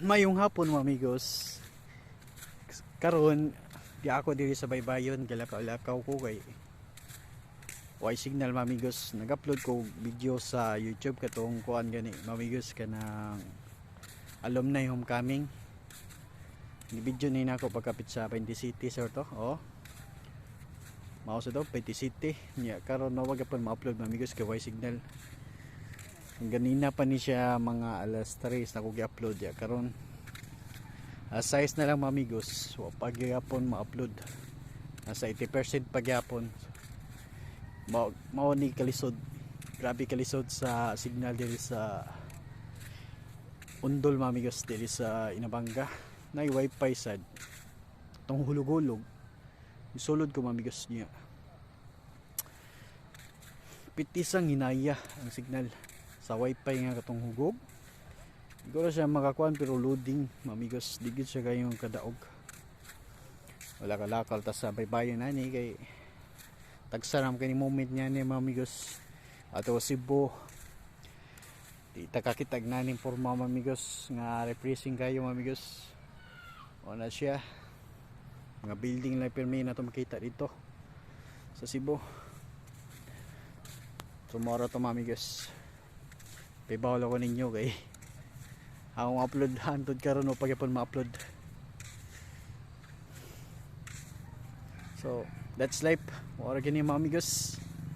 Mayong hapon mga amigos. Karon di ako diri sa baybayon, galakaw-lakaw ko kay way signal mga amigos. Nag-upload ko video sa YouTube katong kuan gani mga amigos kanang alumni homecoming. Ni video ni nako pagkapit sa 20 City sir to. Oh. Mao sa to 20 City. Nya karon no wag pa ma-upload mga amigos kay way signal. Ganina pa ni siya mga alas 3 na ko gi-upload ya karon size na lang mga amigos. So pagyapon ma-upload nasa 80% pagyapon. Mao ni kalisod, grabe kalisod sa signal diri sa Undol mga amigos, diri sa Inabanga na wifi sad tong hulog-hulog isulod ko mga amigos niya. Pitisang hinaya ang signal sa wifi nga katong hugog. Siguro siya makakuan pero loading mamigos, digid siya kayong kadaog. Wala kalakal ta sa baybayon ani kay tagsaram kay ni moment niya ni mamigos. Ato Cebu di takakitag naning forma mamigos nga refreshing kayo mamigos. Wala siya mga building lang permi na to makita dito sa Cebu. Tomorrow to mamigos. Pibawala ko ninyo kay akong upload hantod karon o pagyapon ma-upload. So that's life. Wala gani mga amigos.